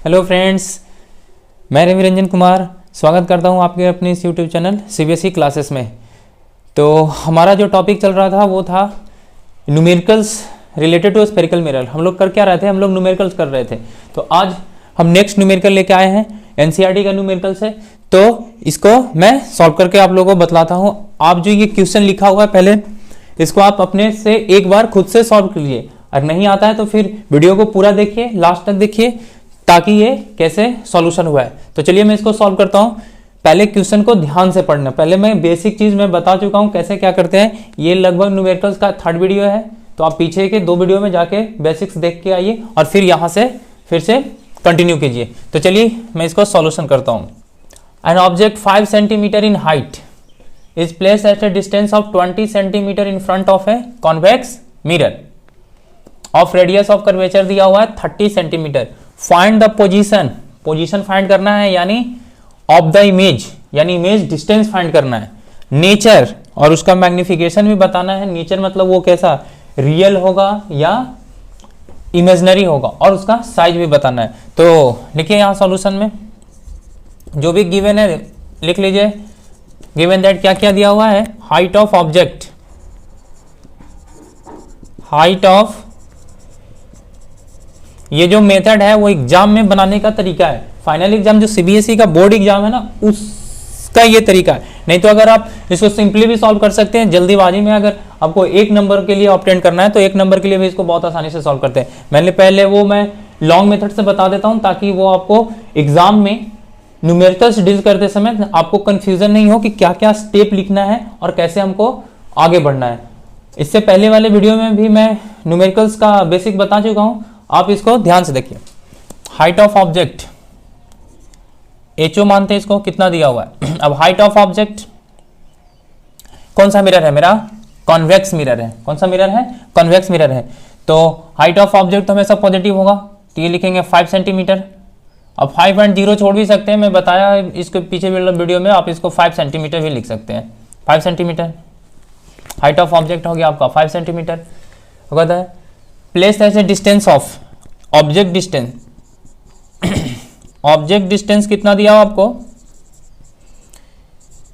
Hello friends, मैं रवि रंजन कुमार स्वागत करता हूं आपके अपने इस यूट्यूब चैनल सीबीएसई क्लासेस में। तो हमारा जो टॉपिक चल रहा था वो था numericals related to spherical mirror. हम लोग कर क्या रहे थे? हम लोग न्यूमेरिकल्स कर रहे थे। तो आज हम नेक्स्ट न्यूमेरिकल लेके आए हैं, एनसीईआरटी का न्यूमेरिकल्स है। तो इसको मैं सॉल्व करके आप लोगों को बतलाता हूँ। आप जो ये क्वेश्चन लिखा हुआ है पहले इसको आप अपने से एक बार खुद से सॉल्व कीजिए। अगर नहीं आता है तो फिर वीडियो को पूरा देखिए, लास्ट तक देखिए ताकि ये कैसे सॉल्यूशन हुआ है। तो चलिए मैं इसको सॉल्व करता हूँ। पहले क्वेश्चन को ध्यान से पढ़ना। पहले मैं बेसिक चीज मैं बता चुका हूँ कैसे क्या करते हैं। ये लगभग न्यूमेरिकल्स का 3rd वीडियो है, तो आप पीछे के 2 वीडियो में जाके बेसिक्स देख के आइए और फिर यहाँ से फिर से कंटिन्यू कीजिए। तो चलिए मैं इसको सॉल्यूशन करता हूँ। An object 5 centimetre in height is placed at a distance of 20 centimeter in front of a convex mirror of radius of curvature दिया हुआ है 30 centimetre. Find the position find करना है, यानी ऑफ द इमेज, यानी image distance find करना है। Nature और उसका मैग्निफिकेशन भी बताना है। नेचर मतलब वो कैसा, रियल होगा या इमेजनरी होगा, और उसका साइज भी बताना है। तो लिखिए यहाँ सॉल्यूशन में जो भी गिवन है लिख लीजिए। गिवन दैट क्या क्या दिया हुआ है, height of object, height of, ये जो मेथड है वो एग्जाम में बनाने का तरीका है। फाइनल एग्जाम जो सीबीएसई का बोर्ड एग्जाम है ना, उसका ये तरीका है। नहीं तो अगर आप इसको सिंपली भी सॉल्व कर सकते हैं, जल्दीबाजी में अगर आपको 1 नंबर के लिए ऑब्टेन करना है तो 1 नंबर के लिए भी इसको बहुत आसानी से सॉल्व करते हैं। मैंने पहले वो मैं लॉन्ग मेथड से बता देता हूं ताकि वो आपको एग्जाम में न्यूमेरिकल्स डील करते समय आपको कंफ्यूजन नहीं हो कि क्या क्या स्टेप लिखना है और कैसे हमको आगे बढ़ना है। इससे पहले वाले वीडियो में भी मैं न्यूमेरिकल्स का बेसिक बता चुका हूं, आप इसको ध्यान से देखिए। हाइट ऑफ ऑब्जेक्ट एचओ मानते हैं इसको, कितना दिया हुआ है। अब हाइट ऑफ ऑब्जेक्ट कौन सा मिरर है मेरा? कॉन्वेक्स मिरर है। कौन सा मिरर है? कॉन्वेक्स मिरर है। तो हाइट ऑफ ऑब्जेक्ट तो हमेशा पॉजिटिव होगा, तो ये लिखेंगे 5 सेंटीमीटर। अब 5.0 छोड़ भी सकते हैं, मैं बताया इसके पीछे वीडियो में, आप इसको 5 सेंटीमीटर भी लिख सकते हैं। 5 सेंटीमीटर हाइट ऑफ ऑब्जेक्ट हो गया आपका 5 सेंटीमीटर होगा। Place as a distance of object distance, object distance कितना दिया हुआ आपको,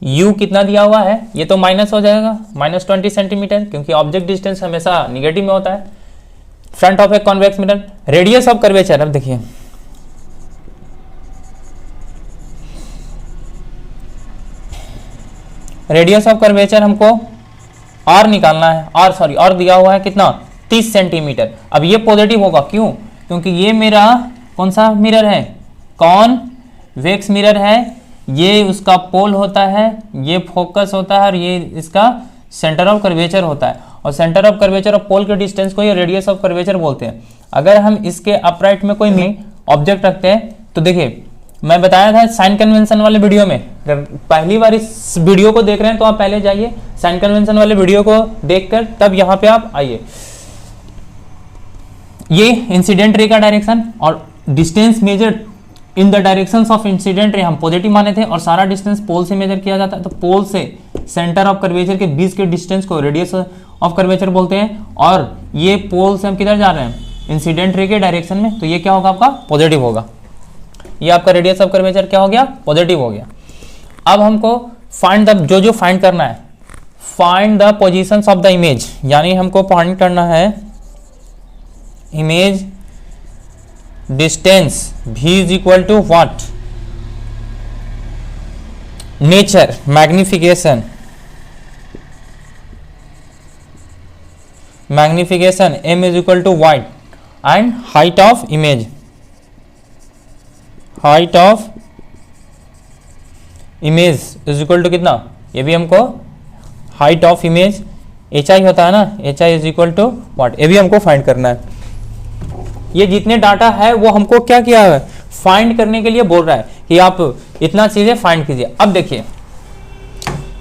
u कितना दिया हुआ है, ये तो माइनस हो जाएगा, -20 सेंटीमीटर, क्योंकि ऑब्जेक्ट डिस्टेंस हमेशा निगेटिव में होता है। Front of a convex mirror, radius of curvature, अब देखिए रेडियस ऑफ कर्वेचर हमको r निकालना है, r दिया हुआ है कितना, 30 सेंटीमीटर। अब ये पॉजिटिव होगा, क्यों? क्योंकि ये मेरा कौन सा मिरर है, कॉन्वेक्स मिरर है। ये उसका पोल होता है, ये फोकस होता है, और ये इसका सेंटर ऑफ कर्वेचर होता है। और सेंटर ऑफ कर्वेचर और पोल के डिस्टेंस को ये रेडियस ऑफ कर्वेचर बोलते हैं। अगर हम इसके अपराइट में कोई ऑब्जेक्ट रखते हैं तो देखिए मैं बताया था साइन कन्वेंशन वाले वीडियो में, अगर पहली बार इस वीडियो को देख रहे हैं तो आप पहले जाइए साइन कन्वेंशन वाले वीडियो को देखकर तब यहाँ पे आप आइए। ये इंसिडेंट रे का डायरेक्शन और distance measure in the directions of incident ray हम पॉजिटिव माने थे, और सारा डिस्टेंस पोल से मेजर किया जाता है। तो पोल से सेंटर ऑफ कर्वेचर के बीच के डिस्टेंस को रेडियस ऑफ कर्वेचर बोलते हैं, और ये पोल से हम किधर जा रहे हैं, इंसिडेंट रे के डायरेक्शन में, तो ये क्या होगा आपका, पॉजिटिव होगा। ये आपका रेडियस ऑफ कर्वेचर क्या हो गया, पॉजिटिव हो गया। अब हमको फाइंड द जो फाइंड करना है, find the positions of the image, यानी हमको फाइंड करना है image distance v is equal to what, nature, magnification, m is equal to y and height of image, height of image is equal to कितना, ये भी हमको height of image hi होता है ना, hi is equal to what, ये भी हमको फाइंड करना है। ये जितने डाटा है वो हमको क्या किया है, फाइंड करने के लिए बोल रहा है कि आप इतना चीजें फाइंड कीजिए। अब देखिए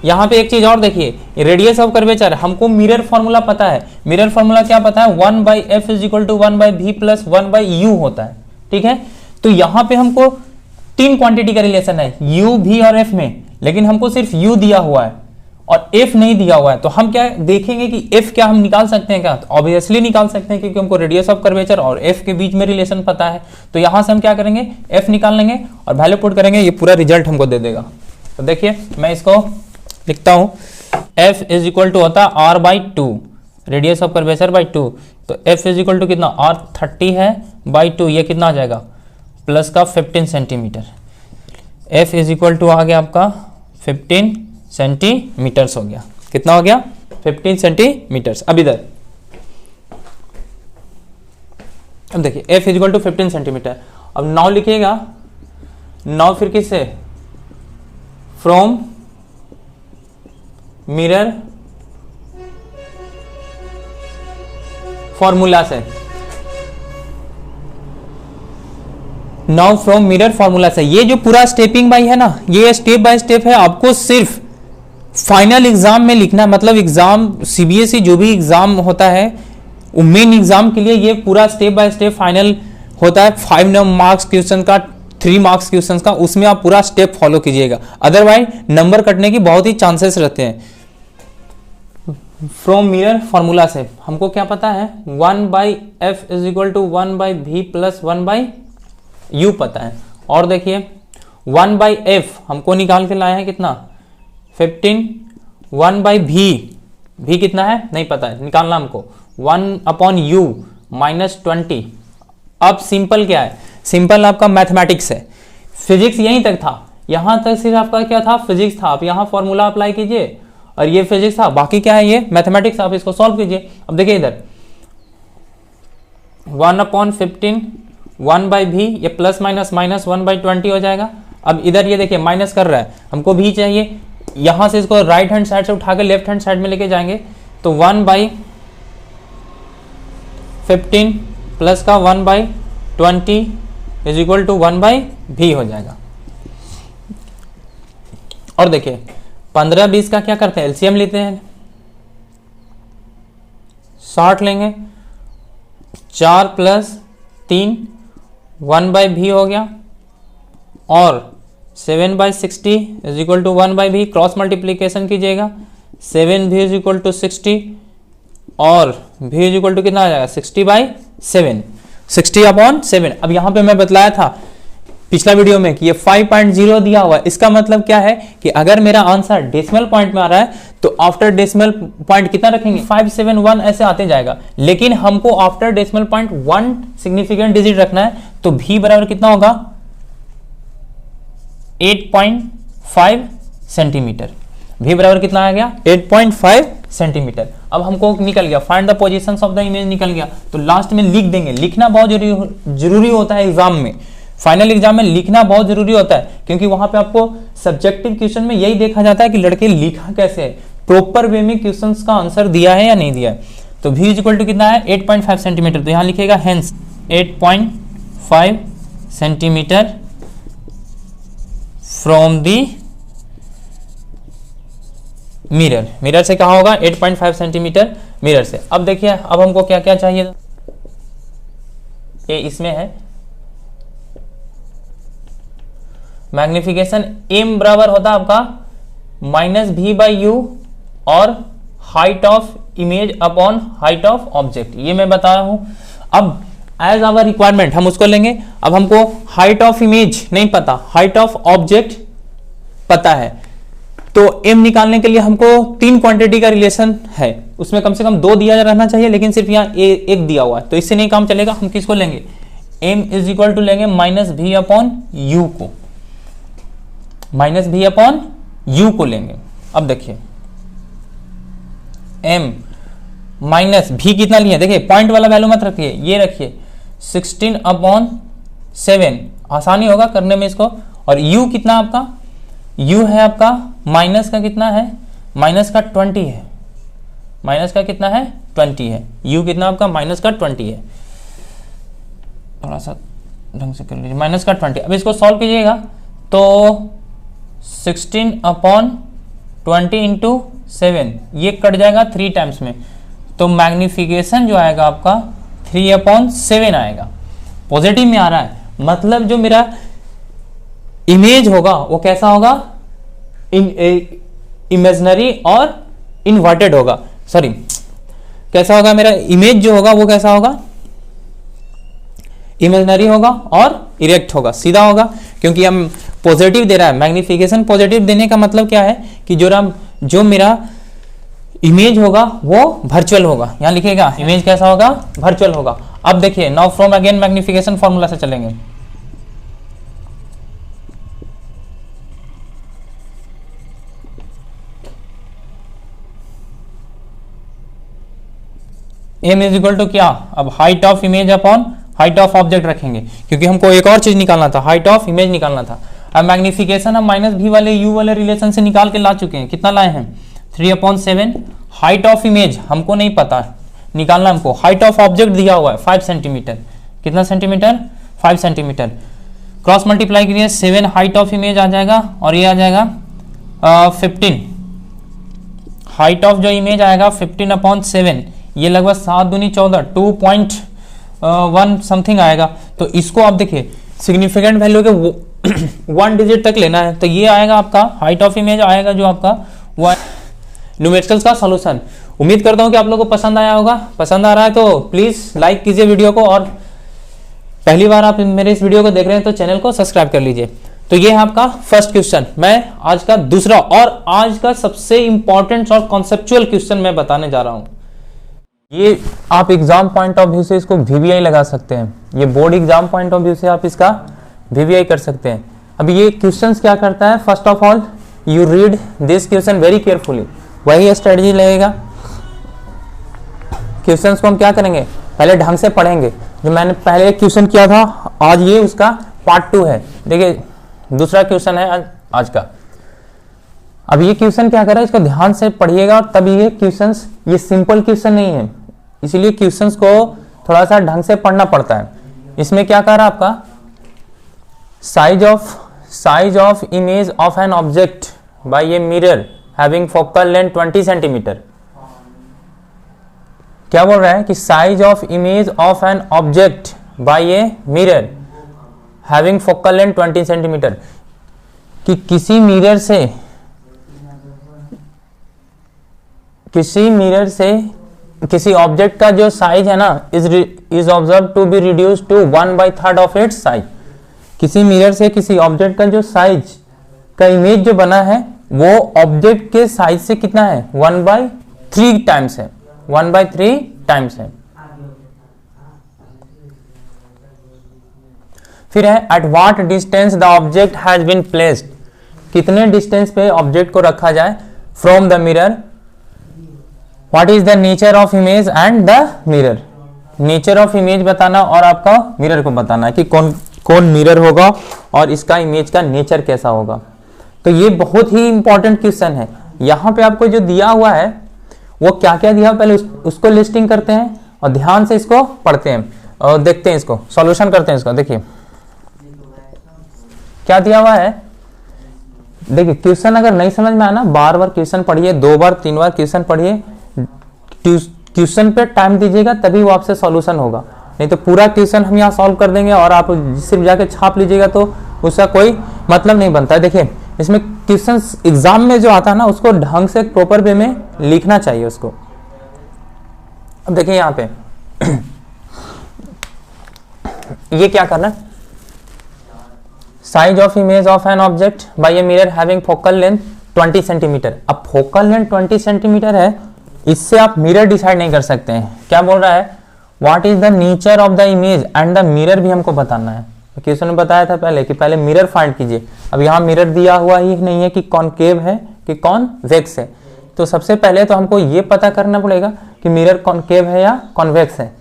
यहाँ पे एक चीज और देखिए, रेडियस ऑफ कर्वेचर हमको मिरर फॉर्मूला पता है। मिरर फॉर्मूला क्या पता है, 1/f is equal to 1/v plus 1/u होता है, ठीक है। तो यहाँ पे हमको 3 क्वांटिटी का रिलेशन है, u, v और f में, लेकिन हमको सिर्फ u दिया हुआ है और एफ नहीं दिया हुआ है, तो हम क्या देखेंगे कि एफ क्या हम निकाल सकते हैं क्या? तो ऑब्वियसली निकाल सकते हैं, क्योंकि हमको रेडियस ऑफ कर्वेचर और एफ के बीच में रिलेशन पता है। तो यहां से हम क्या करेंगे, एफ निकाल लेंगे और वैल्यू पुट करेंगे, ये पूरा रिजल्ट हमको दे देगा। तो देखिए मैं इसको लिखता हूं, एफ इज इक्वल टू होता है R by two, radius of curvature by two. तो एफ इज इक्वल टू कितना, आर 30 है बाई टू, ये कितना आ जाएगा प्लस का 15 centimetre. F is equal to आ गया आपका 15 सेंटीमीटर्स हो गया। कितना हो गया, 15 सेंटीमीटर्स। अब इधर अब देखिए F is equal to 15 centimetre. अब नाउ लिखिएगा, नाउ फिर किससे, फ्रॉम मिरर फॉर्मूला से, नाउ फ्रॉम मिरर फॉर्मूला से। ये जो पूरा स्टेपिंग बाय है ना, ये स्टेप बाय स्टेप है, आपको सिर्फ फाइनल एग्जाम में लिखना है। मतलब एग्जाम सीबीएसई जो भी एग्जाम होता है, मेन एग्जाम के लिए ये पूरा स्टेप बाय स्टेप फाइनल होता है। 5 मार्क्स क्वेश्चन का, 3 मार्क्स क्वेश्चन का, उसमें आप पूरा स्टेप फॉलो कीजिएगा, अदरवाइज नंबर कटने की बहुत ही चांसेस रहते हैं। फ्रॉम मिरर फॉर्मूला से हमको क्या पता है, 1/f is equal to 1/v plus 1/u पता है। और देखिए 1/f हमको निकाल के लाया है कितना, 15, 1/v कितना है नहीं पता है, निकालना हमको 1/u माइनस 20। अब सिंपल क्या है, सिंपल आपका मैथमेटिक्स है, फिजिक्स यहीं तक था, यहां तक सिर्फ आपका क्या था, फिजिक्स था। आप यहां फॉर्मूला अप्लाई कीजिए और ये फिजिक्स था, बाकी क्या है ये मैथमेटिक्स, आप इसको सॉल्व कीजिए। अब देखिए इधर 1/15 1/v, ये प्लस माइनस माइनस 1/20 हो जाएगा। अब इधर ये देखिए माइनस कर रहा है, हमको v चाहिए, यहां से इसको राइट हैंड साइड से उठा के लेफ्ट हैंड साइड में लेके जाएंगे, तो 1/15 प्लस का 1/20 इज इक्वल टू 1/v हो जाएगा। और देखिए 15-20 का क्या करते हैं, एलसीएम लेते हैं, 60 लेंगे, 4 प्लस 3 1/v हो गया, और 7/60 is equal to 1/v, cross multiplication कीजिएगा, 7v इज इक्वल टू 60 और v इज इक्वल टू कितना आ जाएगा 60/7, 60/7। अब यहां पे मैं बतलाया था पिछला वीडियो में कि ये 5.0 दिया हुआ है, इसका मतलब क्या है कि अगर मेरा आंसर डेसिमल पॉइंट में आ रहा है तो आफ्टर डेसिमल पॉइंट कितना रखेंगे, 571 ऐसे आते जाएगा, लेकिन हमको after decimal point 1 significant digit रखना है, तो v बराबर कितना होगा 8.5 सेंटीमीटर। v बराबर कितना आ गया 8.5 सेंटीमीटर। अब हमको निकल गया find the positions of the image, निकल गया, तो लास्ट में लिख देंगे। लिखना बहुत जरूरी होता है एग्जाम में, फाइनल एग्जाम में लिखना बहुत जरूरी होता है, क्योंकि वहां पे आपको सब्जेक्टिव क्वेश्चन में यही देखा जाता है कि लड़के लिखा कैसे है, प्रॉपर वे में क्वेश्चंस का आंसर दिया है या नहीं दिया है। तो v इज इक्वल टू कितना है 8.5 सेंटीमीटर, तो यहां लिखेगा hence 8.5 centimetre from the mirror. Mirror से कहा होगा 8.5 सेंटीमीटर मिरर से। अब देखिए अब हमको क्या क्या चाहिए, ये इसमें है मैग्निफिकेशन, m बराबर होता है आपका -v/u और height of image upon height of object, ये मैं बता रहा हूं। अब एज आवर रिक्वायरमेंट हम उसको लेंगे। अब हमको हाइट ऑफ इमेज नहीं पता, हाइट ऑफ ऑब्जेक्ट पता है, तो m निकालने के लिए हमको 3 क्वांटिटी का रिलेशन है, उसमें कम से कम 2 दिया रहना चाहिए, लेकिन सिर्फ यहाँ एक दिया हुआ है, तो इससे नहीं काम चलेगा। हम किसको लेंगे, m इज इक्वल टू लेंगे -v/u को, -v/u को लेंगे। अब देखिए m माइनस v कितना लिए, देखिए पॉइंट वाला वैल्यू मत रखिए, ये रखिए 16/7, आसानी होगा करने में इसको। और u कितना आपका, u है आपका माइनस का कितना है, माइनस का 20 है, माइनस का कितना है 20 है, u कितना आपका माइनस का 20 है, थोड़ा सा ढंग से कर लीजिए, माइनस का 20। अब इसको सॉल्व कीजिएगा तो 16/20 इंटू 7, ये कट जाएगा 3 टाइम्स में, तो मैग्निफिकेशन जो आएगा आपका 3/7 आएगा, पॉजिटिव में आ रहा है, मतलब जो मेरा इमेज होगा वो कैसा होगा, इमेजनरी और इन्वर्टेड होगा, सॉरी कैसा होगा, मेरा इमेज जो होगा वो कैसा होगा, इमेजनरी होगा और इरेक्ट होगा, सीधा होगा, क्योंकि हम पॉजिटिव दे रहा है। मैग्निफिकेशन पॉजिटिव देने का मतलब क्या है कि जो मेरा इमेज होगा वो वर्चुअल होगा, यहां लिखिएगा इमेज कैसा होगा, वर्चुअल होगा। अब देखिए now from again magnification formula से चलेंगे। m इज इक्वल टू क्या, अब height of image upon height of object रखेंगे, क्योंकि हमको एक और चीज निकालना था, हाइट ऑफ इमेज निकालना था। अब मैग्निफिकेशन हम माइनस भी वाले u वाले रिलेशन से निकाल के ला चुके हैं, कितना लाए हैं 3/7। हाइट ऑफ इमेज हमको नहीं पता निकालना, हमको हाइट ऑफ ऑब्जेक्ट दिया हुआ है 5 सेंटीमीटर, कितना सेंटीमीटर 5 सेंटीमीटर, क्रॉस मल्टीप्लाई करिए 7 हाइट ऑफ इमेज आ जाएगा और ये आ जाएगा 15, हाइट ऑफ जो इमेज आएगा 15/7, ये लगभग 7 दूनी 14, 2.1 समथिंग आएगा। तो इसको आप देखिए सिग्निफिकेंट वैल्यू के 1 डिजिट तक लेना है, तो ये आएगा आपका हाइट ऑफ इमेज आएगा जो आपका वो न्यूमेरिकल्स का सॉल्यूशन। उम्मीद करता हूं कि आप लोगों को पसंद आया होगा, पसंद आ रहा है तो प्लीज लाइक कीजिए वीडियो को, और पहली बार आप मेरे इस वीडियो को देख रहे हैं तो चैनल को सब्सक्राइब कर लीजिए। तो ये है आपका फर्स्ट क्वेश्चन। मैं आज का दूसरा और आज का सबसे इंपॉर्टेंट और कॉन्सेप्चुअल क्वेश्चन मैं बताने जा रहा हूं। ये आप एग्जाम पॉइंट ऑफ व्यू से इसको वीवीआई लगा सकते हैं, ये board exam point of view से आप इसका वीवीआई कर सकते हैं। अब ये क्वेश्चंस क्या करता है, first of all you read this question very carefully, वही स्ट्रेटजी लगेगा। क्वेश्चंस को हम क्या करेंगे, पहले ढंग से पढ़ेंगे। जो मैंने पहले क्वेश्चन किया था, आज ये उसका पार्ट 2 है। देखिए दूसरा क्वेश्चन है आज का। अब ये क्वेश्चन क्या कर रहा है, इसको ध्यान से पढ़िएगा, तब ये क्वेश्चंस, ये सिंपल क्वेश्चन नहीं है, इसीलिए क्वेश्चंस को थोड़ा सा ढंग से पढ़ना पड़ता है। इसमें क्या कर रहा है आपका, size of image of an object by a mirror having focal length 20 centimetre. क्या बोल रहा है कि size of image of an object by a mirror having focal length 20 centimetre, कि किसी मिरर से किसी ऑब्जेक्ट का जो साइज है ना, is observe to be reduce to 1/3 of its size. किसी मिरर से किसी ऑब्जेक्ट का जो साइज का इमेज जो बना है वो ऑब्जेक्ट के साइज से कितना है, 1/3 टाइम्स है, 1/3 टाइम्स है। फिर है at what distance the object has been placed, कितने डिस्टेंस पे ऑब्जेक्ट को रखा जाए from the mirror. What is the nature of image and the mirror, nature of image बताना और आपका मिरर को बताना है कि कौन मिरर होगा और इसका इमेज का नेचर कैसा होगा। तो ये बहुत ही इंपॉर्टेंट क्वेश्चन है। यहाँ पे आपको जो दिया हुआ है वो क्या क्या दिया हुआ, पहले उसको लिस्टिंग करते हैं और ध्यान से इसको पढ़ते हैं और देखते हैं, इसको सॉल्यूशन करते हैं। इसको देखिए क्या दिया हुआ है। देखिए क्वेश्चन अगर नहीं समझ में आना, बार बार क्वेश्चन पढ़िए, 2 बार 3 बार क्वेश्चन पढ़िए, क्वेश्चन पे टाइम दीजिएगा तभी वो आपसे सॉल्यूशन होगा। नहीं तो पूरा क्वेश्चन हम यहाँ सॉल्व कर देंगे और आप सिर्फ जाके छाप लीजिएगा तो उसका कोई मतलब नहीं बनता है। देखिए इसमें क्वेश्चन एग्जाम में जो आता है ना, उसको ढंग से प्रॉपर वे में लिखना चाहिए उसको। अब देखिए यहाँ पे ये क्या करना, size of image of an object by a mirror having focal length 20 centimetre. अब फोकल लेंथ 20 सेंटीमीटर है, इससे आप मिरर डिसाइड नहीं कर सकते हैं। क्या बोल रहा है, what is the nature of the image and the mirror भी हमको बताना है। क्वेश्चन में बताया था पहले कि पहले मिरर फाइंड कीजिए। अब यहाँ मिरर दिया हुआ ही नहीं है कि कॉनकेव है कि कॉन्वेक्स है, तो सबसे पहले तो हमको ये पता करना पड़ेगा कि मिरर कॉनकेव है या कॉन्वेक्स है।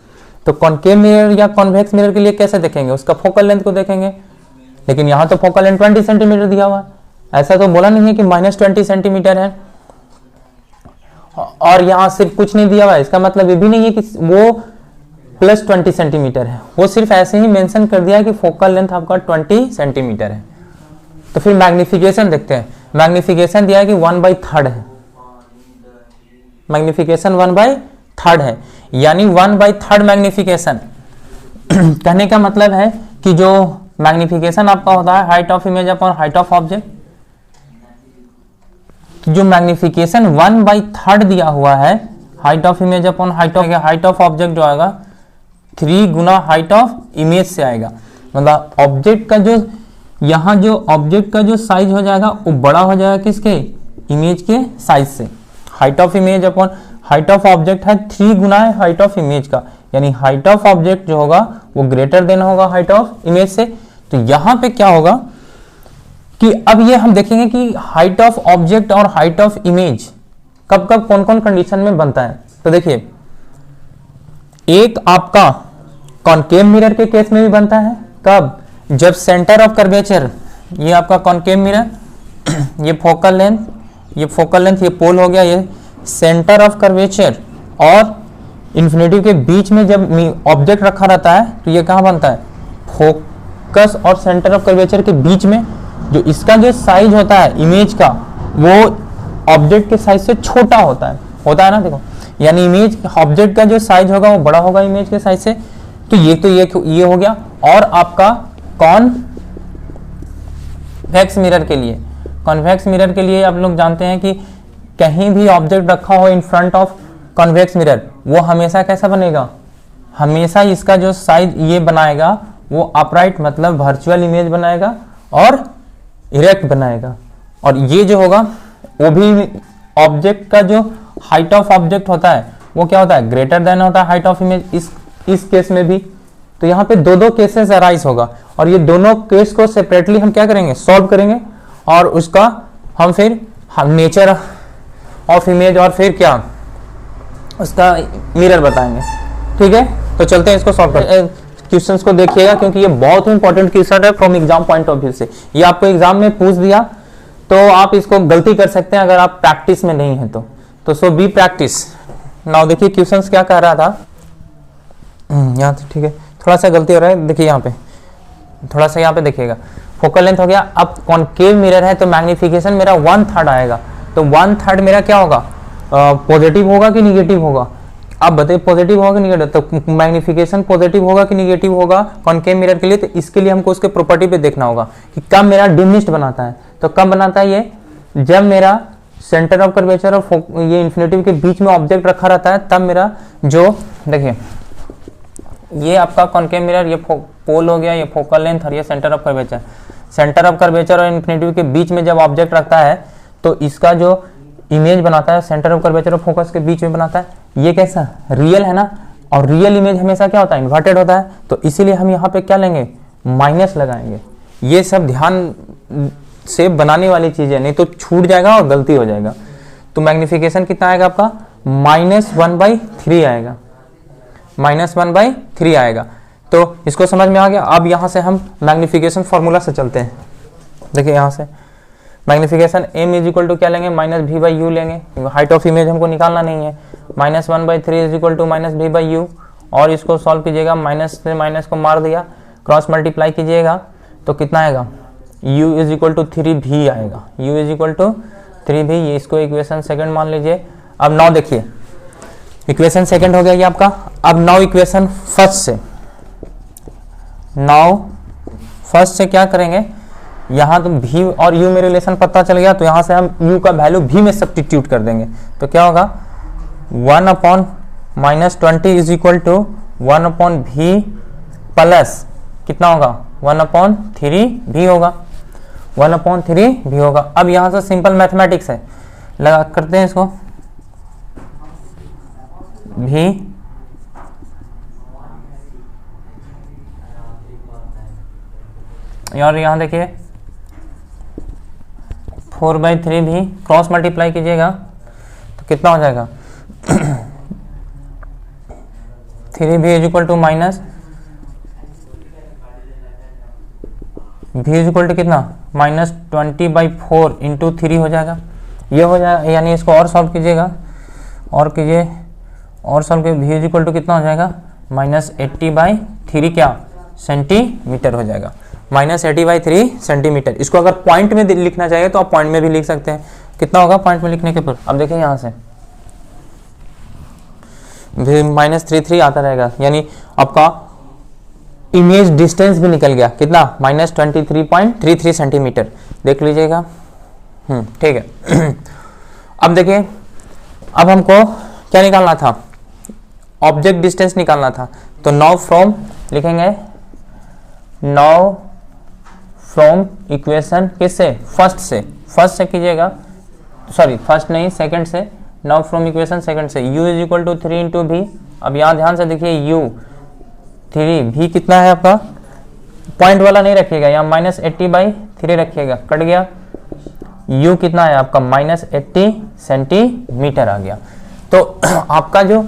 तो कॉनकेव मिरर या कॉन्वेक्स मिरर के लिए कैसे देखेंगे, उसका फोकल लेंथ को देखेंगे। लेकिन यहाँ तो फोकल लेंथ 20 सेंटीमीटर दिया हुआ है, ऐसा तो बोला नहीं है कि -20 सेंटीमीटर है। और यहाँ सिर्फ कुछ नहीं दिया हुआ है, इसका मतलब ये भी नहीं है कि वो +20 सेंटीमीटर है, वो सिर्फ ऐसे ही मेंशन कर दिया है कि फोकल लेंथ आपका 20 सेंटीमीटर है। तो फिर मैग्निफिकेशन देखते हैं। मैग्निफिकेशन दिया है कि 1/3 है, मैग्निफिकेशन 1/3 है, यानी 1/3 मैग्निफिकेशन। कहने का मतलब है कि जो मैग्निफिकेशन आपका होता है height of image upon height of object, तो जो मैग्निफिकेशन 1/3 दिया हुआ है height of image upon height of object जो आएगा 3 गुना हाइट ऑफ इमेज से आएगा। मतलब ऑब्जेक्ट का जो यहाँ जो ऑब्जेक्ट का जो साइज हो जाएगा वो बड़ा हो जाएगा किसके, इमेज के साइज से। Height of image upon height of object है 3 गुना है हाइट ऑफ इमेज का, यानी हाइट ऑफ ऑब्जेक्ट जो होगा वो ग्रेटर देन होगा हाइट ऑफ इमेज से। तो यहाँ पे क्या होगा कि अब ये हम देखेंगे कि हाइट ऑफ ऑब्जेक्ट और हाइट ऑफ इमेज कब कब कौन कौन कंडीशन में बनता है। तो देखिए, एक आपका कॉनकेव मिरर के केस में भी बनता है, कब, जब सेंटर ऑफ कर्वेचर, ये आपका कॉनकेव मिरर, ये फोकल लेंथ ये पोल हो गया, ये सेंटर ऑफ कर्वेचर और इन्फिनिटी के बीच में जब ऑब्जेक्ट रखा रहता है तो ये कहाँ बनता है, फोकस और सेंटर ऑफ कर्वेचर के बीच में। जो इसका जो साइज होता है इमेज का वो ऑब्जेक्ट के साइज से छोटा होता है ना, देखो, यानी इमेज ऑब्जेक्ट का जो साइज होगा वो बड़ा होगा इमेज के साइज से। तो ये हो गया। और आपका कॉन्वेक्स मिरर के लिए आप लोग जानते हैं कि कहीं भी ऑब्जेक्ट रखा हो in front of convex mirror, वो हमेशा कैसा बनेगा, हमेशा इसका जो साइज ये बनाएगा वो अपराइट मतलब वर्चुअल इमेज बनाएगा और इरेक्ट बनाएगा। और ये जो होगा वो भी ऑब्जेक्ट का जो हाइट ऑफ ऑब्जेक्ट होता है वो क्या होता है, ग्रेटर देन होता है हाइट ऑफ इमेज, इस केस में भी। तो यहाँ पे दो केसेस अराइज होगा और ये दोनों केस को सेपरेटली हम क्या करेंगे, सॉल्व करेंगे और उसका हम फिर नेचर ऑफ इमेज और फिर क्या उसका मिरर बताएंगे। ठीक है, तो चलते हैं इसको सॉल्व करते हैं। क्वेश्चंस को देखिएगा क्योंकि ये बहुत ही इंपॉर्टेंट क्वेश्चन है from exam point of view से। ये आपको एग्जाम में पूछ दिया तो आप इसको गलती कर सकते हैं अगर आप प्रैक्टिस में नहीं है तो सो बी प्रैक्टिस। नाउ देखिए क्वेश्चंस क्या कह रहा था यहाँ, ठीक है, थोड़ा सा गलती हो रहा है, देखिए यहाँ पे थोड़ा सा यहाँ पे देखिएगा, फोकल लेंथ हो गया। अब कॉनकेव मिरर है तो मैग्निफिकेशन मेरा 1/3 आएगा, तो 1/3 मेरा क्या होगा, पॉजिटिव होगा कि निगेटिव होगा, आप बताइए, पॉजिटिव होगा कि निगेटिव। तो मैग्निफिकेशन पॉजिटिव होगा कि निगेटिव होगा कॉनकेव मिरर के लिए, तो इसके लिए हमको उसके प्रॉपर्टी पे देखना होगा कि कब मेरा डिमिनिश्ड बनाता है। तो कब बनाता है ये, जब मेरा सेंटर ऑफ कर्वेचर और ये इन्फिनिटी के बीच में ऑब्जेक्ट रखा रहता है, तब मेरा जो देखिए ये आपका कॉनकेव मिरर, ये पोल हो गया, ये फोकल लेंथ और ये सेंटर ऑफ कर्वेचर और इन्फिनिटी के बीच में जब ऑब्जेक्ट रखता है तो इसका जो इमेज बनाता है सेंटर ऑफ कर्वेचर और फोकस के बीच में बनाता है, ये कैसा रियल है ना, और रियल इमेज हमेशा क्या होता है, इन्वर्टेड होता है। तो इसीलिए हम यहाँ पे क्या लेंगे, माइनस लगाएंगे। ये सब ध्यान से बनाने वाली चीजें, नहीं तो छूट जाएगा और गलती हो जाएगा। तो मैग्निफिकेशन कितना आएगा आपका, -1/3 आएगा, -1/3 आएगा। तो इसको समझ में आ गया। अब यहाँ से हम मैग्निफिकेशन फॉर्मूला से चलते हैं। देखिए यहाँ से मैग्निफिकेशन m इज क्या लेंगे, -v/u लेंगे, हाइट ऑफ इमेज हमको निकालना नहीं है। -1/3 इज -v/u, और इसको सॉल्व कीजिएगा, माइनस से माइनस को मार दिया, क्रॉस मल्टीप्लाई कीजिएगा तो कितना आएगा, u इज 3v आएगा, u इज 3v। ये इसको इक्वेशन सेकंड मान लीजिए। अब नाउ देखिए इक्वेशन सेकंड हो गया ये आपका। अब नाउ इक्वेशन फर्स्ट से क्या करेंगे, यहाँ तो v और u में रिलेशन पता चल गया, तो यहाँ से हम u का वैल्यू v में सब्स्टिट्यूट कर देंगे। तो क्या होगा, 1/-20 is equal to 1/v plus कितना होगा, 1/3v होगा, 1/3v होगा। अब यहाँ से सिंपल मैथमेटिक्स है, लगा करते हैं इसको, v और यहाँ देखिए 4/3v, क्रॉस मल्टीप्लाई कीजिएगा तो कितना हो जाएगा, 3v is equal to minus v is equal to कितना, -20/4 इंटू 3 हो जाएगा। ये हो जाएगा, यानी इसको और सॉल्व कीजिएगा और कीजिए और सॉल्व कीजिए, v इज इक्वल टू कितना हो जाएगा, -80/3 क्या सेंटीमीटर हो जाएगा, -80/3 सेंटीमीटर। इसको अगर पॉइंट में लिखना चाहिए तो आप पॉइंट में भी लिख सकते हैं, कितना होगा पॉइंट में लिखने के पर। अब देखिए यहाँ से -33 आता रहेगा, यानी आपका इमेज डिस्टेंस भी निकल गया, कितना, -23.33 सेंटीमीटर, देख लीजिएगा। ठीक है। अब देखिए, अब हमको क्या निकालना था, ऑब्जेक्ट डिस्टेंस निकालना था। तो नाउ फ्रॉम लिखेंगे, नाउ फ्रॉम इक्वेशन किससे, फर्स्ट से कीजिएगा, सॉरी फर्स्ट नहीं सेकंड से, नाउ फ्रॉम इक्वेशन सेकंड से, u is equal to 3 into भी। अब यहाँ ध्यान से देखिए, u 3 भी कितना है आपका, पॉइंट वाला नहीं रखिएगा, यहाँ -80/3 रखिएगा, कट गया। u कितना है आपका, -80 सेंटीमीटर आ गया। तो आपका जो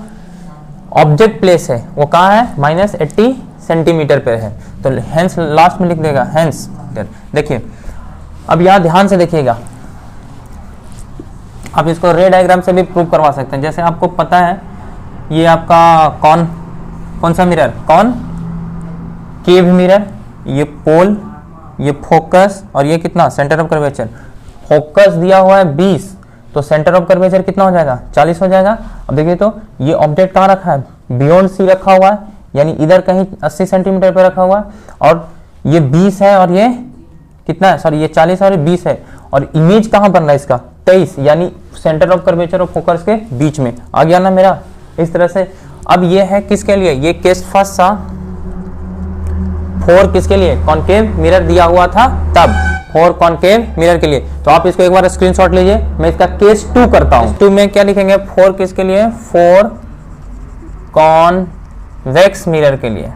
ऑब्जेक्ट प्लेस है वो कहाँ है, -80 सेंटीमीटर पे है। तो हेंस लास्ट में लिख देगा, हेंस। देखिए अब यहाँ ध्यान से देखिएगा, आप इसको रे डायग्राम से भी प्रूव करवा सकते हैं। जैसे आपको पता है ये आपका कौन सा मिरर, केव मिरर, ये पोल, ये फोकस, और ये कितना, सेंटर ऑफ कर्वेचर। फोकस दिया हुआ है 20, तो सेंटर ऑफ कर्वेचर कितना हो जाएगा, 40 हो जाएगा। अब देखिए तो ये ऑब्जेक्ट कहाँ रखा है, बियॉन्ड सी रखा हुआ है, यानी इधर कहीं 80 सेंटीमीटर पे रखा हुआ है, और ये 20 है और ये कितना है, सॉरी ये 40 और ये 20 है, और इमेज कहाँ बन रहा है इसका, 23, यानी सेंटर ऑफ कर्वेचर और फोकस के बीच में आ गया ना मेरा, इस तरह से। अब ये है किसके लिए, ये केस फर्स्ट सा, 4 किसके लिए, कॉनकेव मिरर दिया हुआ था तब, 4 कॉनकेव मिरर के लिए। तो आप इसको एक बार स्क्रीनशॉट लीजिए, मैं इसका केस 2 करता हूं। 2 में क्या लिखेंगे, 4 किसके लिए, 4 कॉन्वेक्स मिरर के लिए।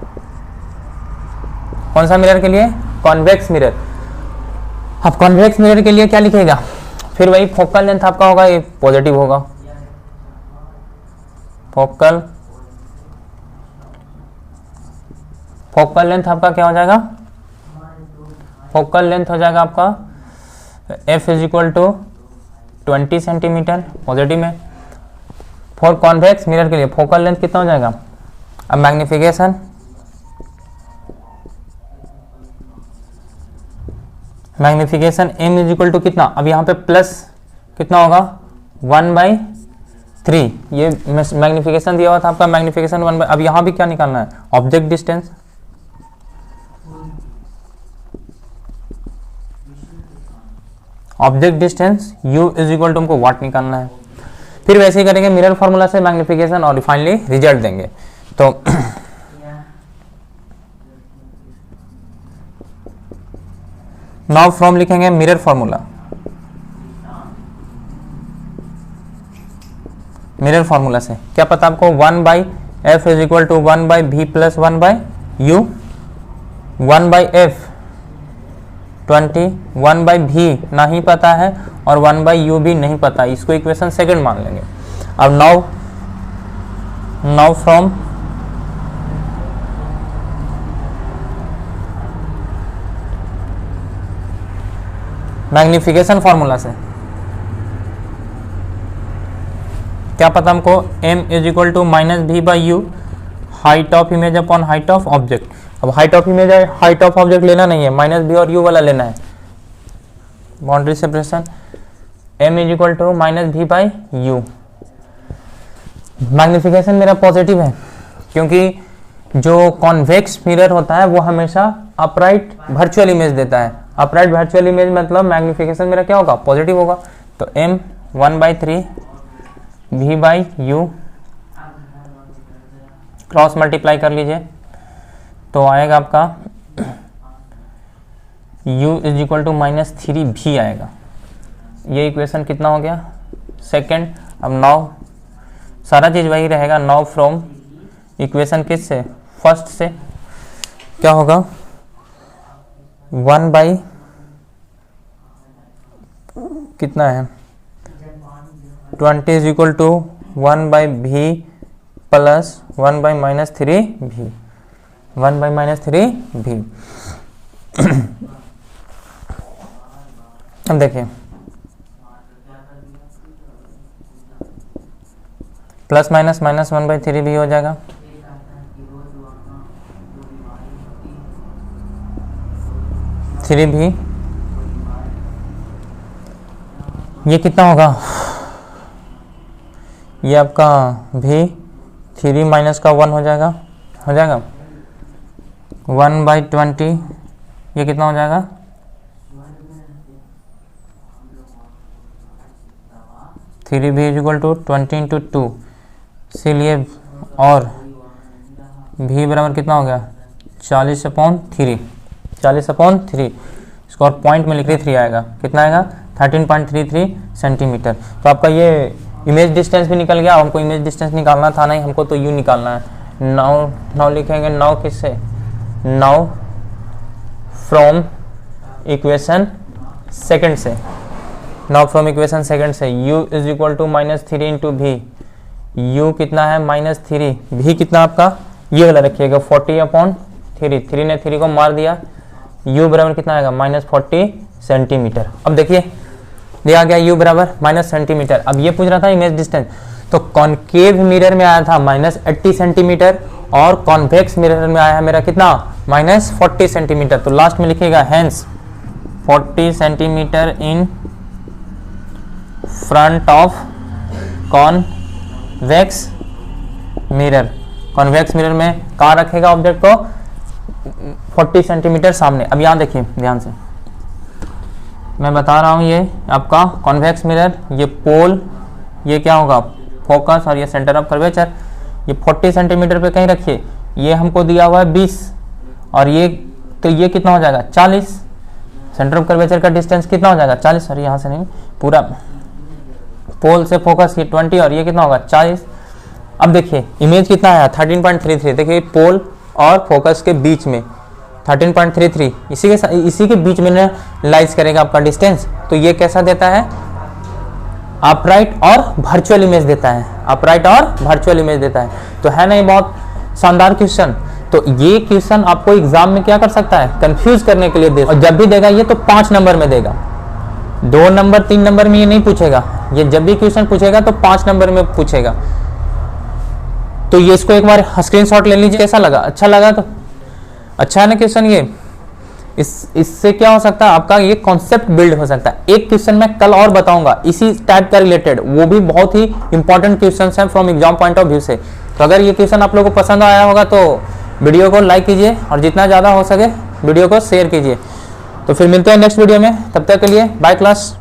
कौन सा मिरर के लिए, कॉन्वेक्स मिरर। अब कॉन्वेक्स मिरर के लिए क्या लिखेगा, फिर वही फोकल लेंथ आपका होगा, ये पॉजिटिव होगा, फोकल लेंथ आपका क्या हो जाएगा, फोकल लेंथ हो जाएगा आपका f is equal to 20 centimetre positive में। फॉर कॉन्वेक्स मिरर के लिए फोकल लेंथ कितना हो जाएगा। अब magnification, m is equal to कितना, अब यहाँ पे प्लस कितना होगा 1/3, ये मैग्निफिकेशन दिया हुआ था आपका, मैग्निफिकेशन 1/, अब यहाँ भी क्या निकालना है, object distance. Object distance u is equal to हमको वाट निकालना है। फिर वैसे ही करेंगे मिरर फॉर्मूला से मैग्निफिकेशन, और फाइनली रिजल्ट देंगे। तो नाउ फ्रॉम लिखेंगे मिरर फॉर्मूला, मिरर फॉर्मूला से क्या पता आपको, 1/f is equal to 1/v plus 1/u, 1/f 20, 1/v नहीं पता है और 1/u भी नहीं पता, इसको इक्वेशन सेकंड मान लेंगे। अब नाउ फ्रॉम मैग्निफिकेशन फॉर्मूला से क्या पता हमको, m is equal to -v/u, height of image upon height of object. अब हाइट ऑफ इमेज है, हाइट ऑफ ऑब्जेक्ट लेना नहीं है, -v और u वाला लेना है, boundary separation, m is equal to -v/u। Magnification मेरा पॉजिटिव है, क्योंकि जो कॉन्वेक्स मिरर होता है वो हमेशा अपराइट वर्चुअल इमेज देता है। अपराइट वर्चुअल इमेज मतलब मैग्निफिकेशन मेरा क्या होगा, पॉजिटिव होगा। तो m 1/3 v/u, क्रॉस मल्टीप्लाई कर लीजिए तो आएगा आपका u is equal to -3v आएगा। ये इक्वेशन कितना हो गया, सेकंड। अब नाउ सारा चीज वही रहेगा, नाउ फ्रॉम इक्वेशन किस से, फर्स्ट से क्या होगा, 1/ कितना है 20 is equal to 1/v plus 1/-3v, 1/-3v। अब देखिए प्लस माइनस -1/3v हो जाएगा, थ्री भी, ये कितना होगा, ये आपका भी 3 माइनस का 1 हो जाएगा 1/20, ये कितना हो जाएगा, 3 भी इज इक्वल टू 20 इंटू 2, इसीलिए और भी बराबर कितना हो गया 40/3, 40/3, इसको और पॉइंट में लिख रही 3 आएगा, कितना आएगा 13.33 सेंटीमीटर। तो आपका ये इमेज डिस्टेंस भी निकल गया। हमको इमेज डिस्टेंस निकालना था नहीं, हमको तो यू निकालना है। नाउ लिखेंगे, नाउ किससे, नाउ फ्रॉम इक्वेशन सेकंड से, नाउ फ्रॉम इक्वेशन सेकंड से u is equal to -3 into भी, u कितना है -3, भी कितना आपका ये वाला रखिएगा 40/3, 3 ने 3 को मार दिया, u बराबर कितना आएगा -40 सेंटीमीटर। अब देखिए दिया गया u बराबर -, सेंटीमीटर। अब ये पूछ रहा था इमेज डिस्टेंस, तो कॉनकेव मिरर में आया था -80 सेंटीमीटर और कॉन्वेक्स मिरर में आया है मेरा कितना -40 सेंटीमीटर। तो लास्ट में लिखिएगा hence 40 centimetre in front of convex mirror. Convex mirror में कहाँ रखेगा ऑब्जेक्ट को 40 सेंटीमीटर सामने। अब यहाँ देखिए ध्यान से मैं बता रहा हूँ, ये आपका कॉन्वेक्स मिरर, ये पोल, ये क्या होगा फोकस और ये सेंटर ऑफ कर्वेचर, ये 40 सेंटीमीटर पे कहीं रखिए। ये हमको दिया हुआ है 20 और ये तो ये कितना हो जाएगा 40, सेंटर ऑफ कर्वेचर का डिस्टेंस कितना हो जाएगा 40, सॉरी यहाँ से नहीं, पूरा पोल से फोकस ये 20 और ये कितना होगा 40। अब देखिए इमेज कितना आया 13.33, देखिए पोल और फोकस के बीच में 13.33, इसी के बीच में लाइज करेगा आपका डिस्टेंस। तो ये कैसा देता है अपराइट और वर्चुअल इमेज देता है, अपराइट और वर्चुअल इमेज देता है। तो है ना ये बहुत शानदार क्वेश्चन। तो ये क्वेश्चन आपको एग्जाम में क्या कर सकता है कंफ्यूज करने के लिए दे, और जब भी देगा ये तो 5 नंबर में देगा, 2 नंबर 3 नंबर में ये नहीं पूछेगा। ये जब भी क्वेश्चन पूछेगा तो 5 नंबर में पूछेगा। तो ये इसको एक बार स्क्रीनशॉट ले लीजिए, कैसा लगा, अच्छा लगा तो अच्छा है ना क्वेश्चन ये। इससे क्या हो सकता है आपका ये कॉन्सेप्ट बिल्ड हो सकता है। एक क्वेश्चन मैं कल और बताऊंगा इसी टाइप का रिलेटेड, वो भी बहुत ही इंपॉर्टेंट क्वेश्चन है from exam point of view से। तो अगर ये क्वेश्चन आप लोगों को पसंद आया होगा तो वीडियो को लाइक कीजिए और जितना ज़्यादा हो सके वीडियो को शेयर कीजिए। तो फिर मिलते हैं नेक्स्ट वीडियो में, तब तक के लिए बाय क्लास।